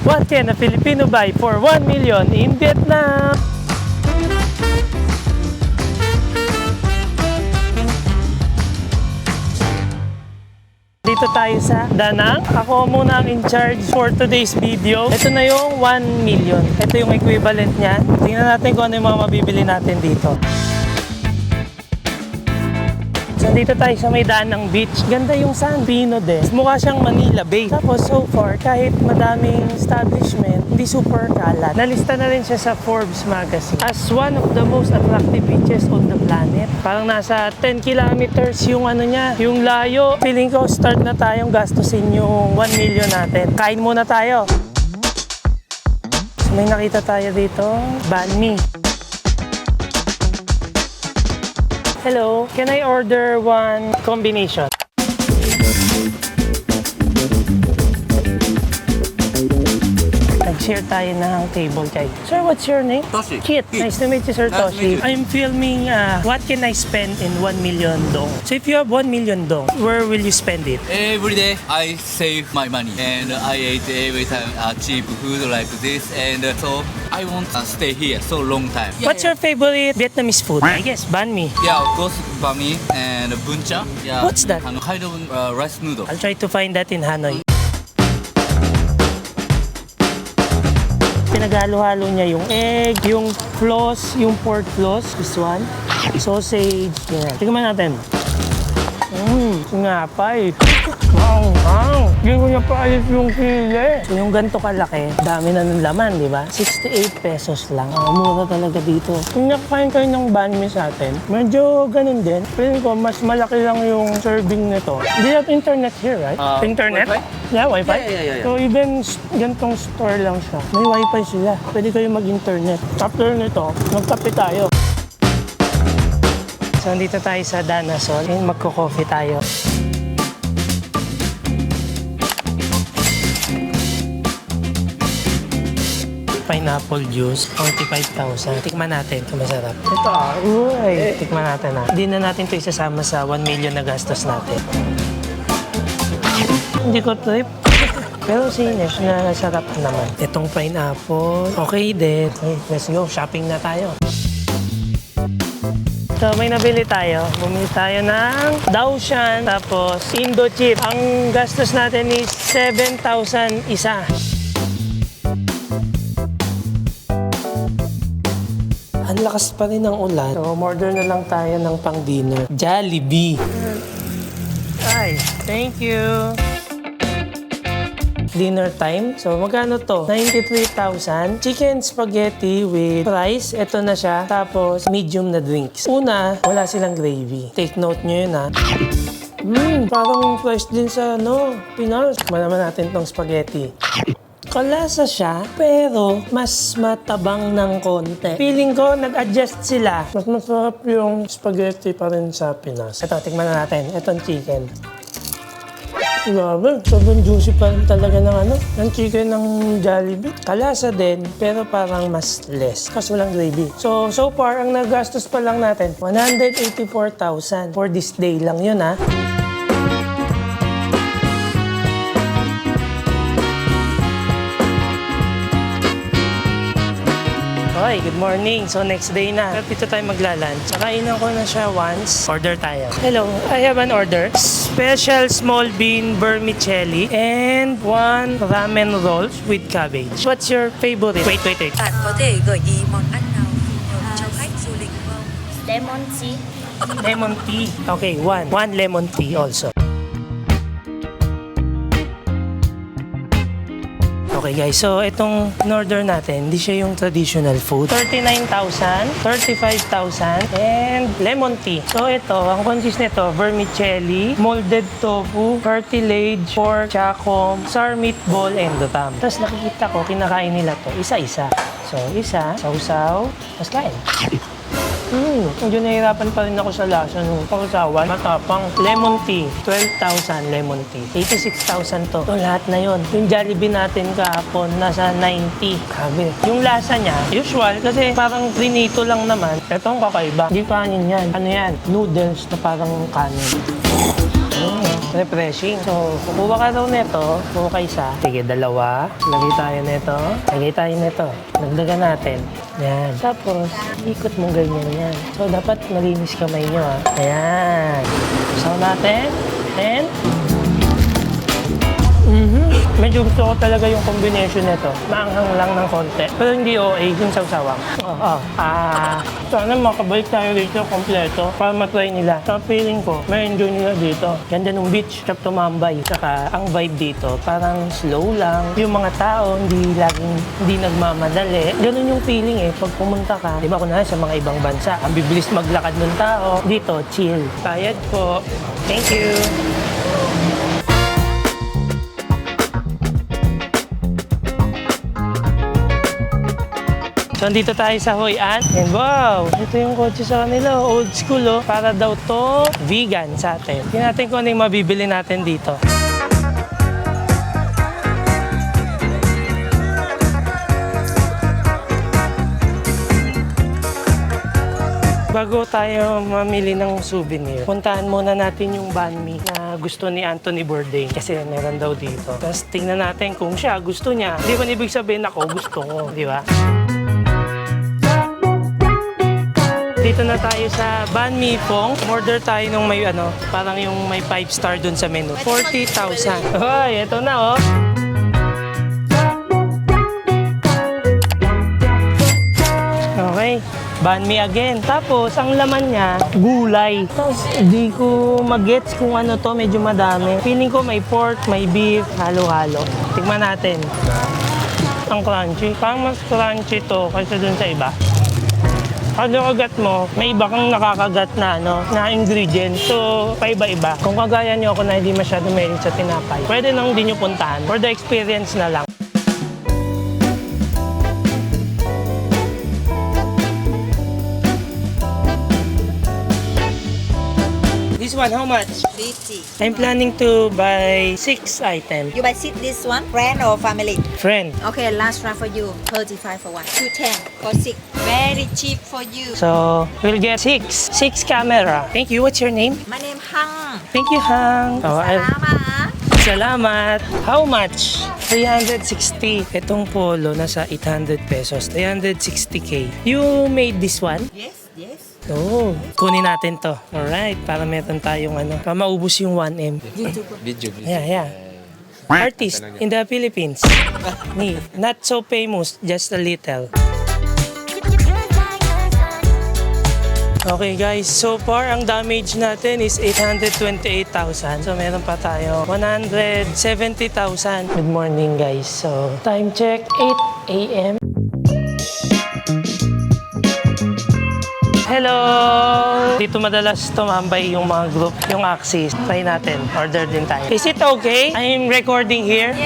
What can a Filipino buy for 1 million in Vietnam? Dito tayo sa Da Nang. Ako muna ang in charge for today's video. Ito na yung 1 million. Ito yung equivalent niyan. Tingnan natin kung ano yung mga mabibili natin dito. So, dito tayo sa may Da Nang Beach. Ganda yung sand. Pino din. Mukha siyang Manila Bay. Tapos so far, kahit madaming establishment, hindi super kalat. Nalista na rin siya sa Forbes magazine as one of the most attractive beaches on the planet. Parang nasa 10 kilometers yung ano niya, yung layo. Feeling ko start na tayong gastusin yung 1 million natin. Kain muna tayo. So, may nakita tayo dito. Banh mi. Hello, can I order one combination? Nag-share tayo ng table kay. Sir, what's your name? Toshi. Kit. Nice to meet you, Sir Nice to Toshi. meet you. I'm filming what can I spend in 1 million dong. So if you have 1 million dong, where will you spend it? Every day I save my money and I eat every time cheap food like this, and so I won't stay here so long time. What's your favorite Vietnamese food? I guess banh mi. Yeah, of course, banh mi and bun cha. Yeah. What's that? Kind of rice noodle. I'll try to find that in Hanoi. Pinaghalo-halo niya yung egg, yung floss, yung pork floss, this one, sausage, yan. Tingnan natin. Singapay. Hindi ko niya paalis yung sili. So, yung ganito kalaki, dami na ng laman, di ba? 68 pesos lang. Mura talaga dito. Kung nakakain kayo ng banh mi sa atin, medyo ganun din. Feeling ko, mas malaki lang yung serving nito. They have internet here, right? Internet? Wi-Fi? Yeah, Wi-Fi? Yeah. So, even ganitong store lang siya. May Wi-Fi sila. Pwede kayo mag-internet. After nito, magkape tayo. So, nandito tayo sa Danasol. Magko-coffee tayo. Pineapple juice, 45,000. Tikman natin kung masarap. Ito uy. Tikman natin Hindi na natin ito isasama sa 1 million na gastos natin. Hindi ko trip. Pero sinus na sarap naman. Itong pineapple, okay din. Okay, let's go. Shopping na tayo. So, may nabili tayo. Bumili tayo ng Daoshan, tapos Indochip. Ang gastos natin is 7,000 isa. Ang lakas pa rin ng ulan. So, order na lang tayo ng pang-dinner. Jollibee. Ay, thank you. Dinner time. So, magkano to? 93,000. Chicken spaghetti with rice. Ito na siya. Tapos, medium na drinks. Una, wala silang gravy. Take note nyo yun parang fresh din sa Pinas. Malaman natin tong spaghetti. Kalasa siya, pero mas matabang ng konti. Feeling ko, nag-adjust sila. Mas masarap yung spaghetti pa rin sa Pinas. Ito, tikman na natin. Itong chicken. Grabe, sobrang juicy pa rin talaga ng chicken ng Jollibee. Kalasa din, pero parang mas less. Kasi walang gravy. So far, ang nagastos pa lang natin, 184,000 for this day lang yun Hoy, good morning. So next day na. Dito tayo magla-lunch. Kainan ko na siya once. Order tayo. Hello, I have an order. Special small bean vermicelli and 1 ramen rolls with cabbage. What's your favorite? Wait. Bạn có thể gợi ý món ăn nào phù hợp cho khách du lịch không? Lemon tea. Lemon tea. Okay, one lemon tea also. Okay guys, so itong in-order natin, hindi siya yung traditional food. 39,000, 35,000, and lemon tea. So ito, ang consist nito, vermicelli, molded tofu, cartilage, pork, chacom, sour meatball, and ram. Tapos nakikita ko, kinakain nila to isa-isa. So isa, sausaw, tapos kain. Medyo nahihirapan pa rin ako sa lasa nung pausawan. Matapang. Lemon tea. 12,000 lemon tea. 86,000 to. So, lahat na yon. Yung Jollibee natin kahapon, nasa 90. Grabe. Yung lasa niya, usual, kasi parang trinito lang naman. Etong kakaiba. Hindi kanin yan. Ano yan? Noodles na parang kanin. Refreshing. So, kukuha ka daw nito. Kukuha ka isa. Sige, dalawa. Lagay tayo nito. Lagay tayo nito. Dagdagan natin. Yan. Tapos, ikot mong ganyan yan. So, dapat malinis kamay nyo, ha. Ayan. So, natin. And, medyo gusto ko talaga yung combination nito. Maanghang lang ng konti. Pero hindi OA, yung sawsawang. Sana makabalik tayo dito kompleto para matry nila. So feeling ko, may enjoy nila dito. Ganda ng beach, trip tumambay. Saka ang vibe dito, parang slow lang. Yung mga tao, hindi nagmamadali. Ganun yung feeling eh. Pag pumunta ka, di ba kunwari sa mga ibang bansa, ang bibilis maglakad ng tao. Dito, chill. Bayad po. Thank you. So, andito tayo sa Hoi An. And wow, ito yung kotse sa kanila. Old school, oh. Para daw to vegan sa atin. Tingnan natin kung ano yung mabibili natin dito. Bago tayo mamili ng souvenir, puntahan muna natin yung banh mi na gusto ni Anthony Bourdain kasi meron daw dito. Tapos tingnan natin kung siya gusto niya. Hindi man ibig sabihin ako gusto ko, di ba? Dito na tayo sa Banh Mi Pong. Order tayo nung may parang yung may 5-star dun sa menu. 40,000. Hoy, ito na oh. Okay. Banh Mi again. Tapos, ang laman niya, gulay. Tapos, di ko mag-gets kung ano to, medyo madami. Feeling ko may pork, may beef, halo-halo. Tignan natin. Ang crunchy. Parang mas crunchy to kaysa dun sa iba. Kada kagat mo, may iba kang nakakagat na, na ingredient. So, paiba-iba. Kung kagaya nyo ako na hindi masyado mahilig sa tinapay, pwede nang hindi nyo puntahan. For the experience na lang. This one, how much? 50. I'm planning to buy 6 items. You buy sit this one, friend or family? Friend. Okay, last round for you. 35 for one. 210 for 6. Very cheap for you. So, we'll get 6 camera. Thank you. What's your name? My name Hang. Thank you, Hang. Oh, Salamat. Salamat. How much? 360. Itong polo nasa 800 pesos. 360k. You made this one? Yes, yes. Oh, kunin natin to. Alright, para meron tayong para maubos yung 1M. Video. Yeah. Artist in the Philippines. Me, not so famous, just a little. Okay guys, so far ang damage natin is 828,000. So meron pa tayo 170,000. Good morning guys. So time check 8 a.m. Hello! Dito madalas tumambay yung mga group, yung Axis. Try natin. Order din tayo. Is it okay? I'm recording here.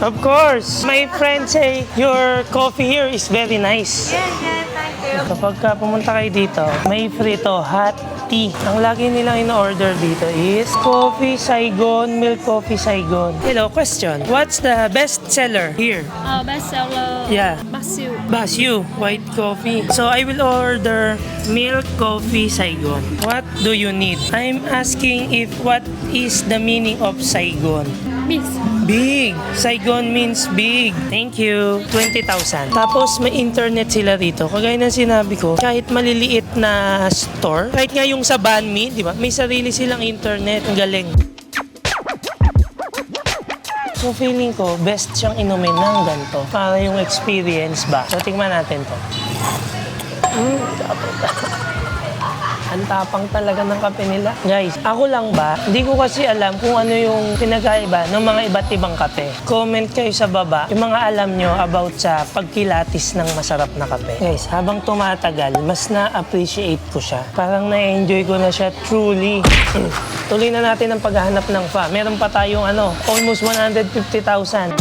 Of course. My friend say your coffee here is very nice. Thank you. Kapag pumunta kayo dito, may free to hot tea. Ang lagi nilang in-order dito is coffee Saigon, milk coffee Saigon. Hello, question. What's the best seller here? Bestseller. Yeah. Basil. Basu, white coffee. So I will order milk coffee Saigon. What do you need? I'm asking if what is the meaning of Saigon? Miss. Big. Saigon means big. Thank you. 20,000. Tapos may internet sila rito. Kagaya ng sinabi ko, kahit maliliit na store, kahit nga yung sa Banh Mi, di ba? May sarili silang internet. Ang galing. So feeling ko, best siyang inumin ng ganito para yung experience ba. So tingnan natin to. Ang tapang talaga ng kape nila. Guys, ako lang ba? Hindi ko kasi alam kung ano yung pinagkaiba ng mga iba't ibang kape. Comment kayo sa baba yung mga alam nyo about sa pagkilatis ng masarap na kape. Guys, habang tumatagal, mas na-appreciate ko siya. Parang na-enjoy ko na siya truly. Tuloy na natin ang paghahanap ng fa. Meron pa tayong almost 150,000.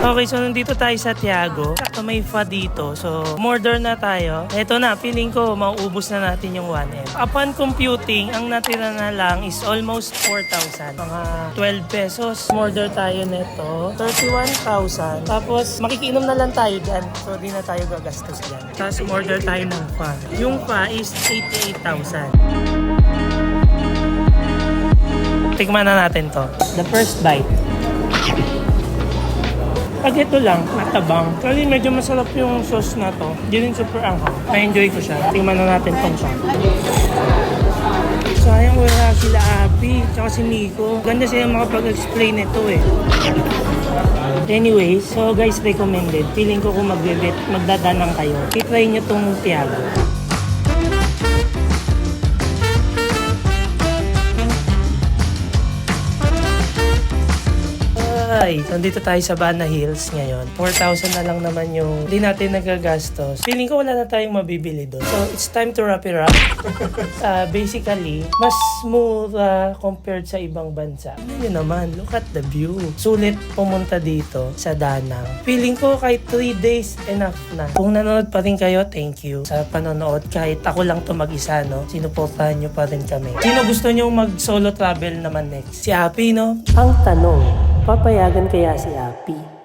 Okay, so nandito tayo sa Tiago. Sakto may fa dito. So, order na tayo. Ito na, feeling ko mauubos na natin yung 1M. Upon computing, ang natira na lang is almost 4,000. Mga 12 pesos. Order tayo nito. 31,000. Tapos, makikinom na lang tayo dyan. So, di na tayo gagastos dyan. Tapos, order tayo ng fa. Yung fa is 88,000. Tikman na natin to. The first bite. Pag ito lang, matabang. Kasi medyo masarap yung sauce na to. Hindi rin super anghang. Na-enjoy ko siya. Tingnan na natin tong siya. Sayang wala sila Api, tsaka si Nico. Ganda sila makapag-explain ito eh. Anyway, so guys, recommended. Feeling ko kung magdadanang kayo, i-try nyo tong Tiago. Ay, nandito tayo sa Bana Hills ngayon. 4,000 na lang naman yung hindi natin nagagastos. Feeling ko wala na tayong mabibili doon. So, it's time to wrap it up. Basically, mas mura compared sa ibang bansa. Ano nyo naman, look at the view. Sulit pumunta dito sa Danang. Feeling ko kahit 3 days enough na. Kung nanonood pa rin kayo, thank you sa panonood. Kahit ako lang to mag-isa, no? Sinuportahan nyo pa rin kami. Sino gusto nyo mag-solo travel naman next? Si Api, no? Ang tanong, papayagan kaya si Api?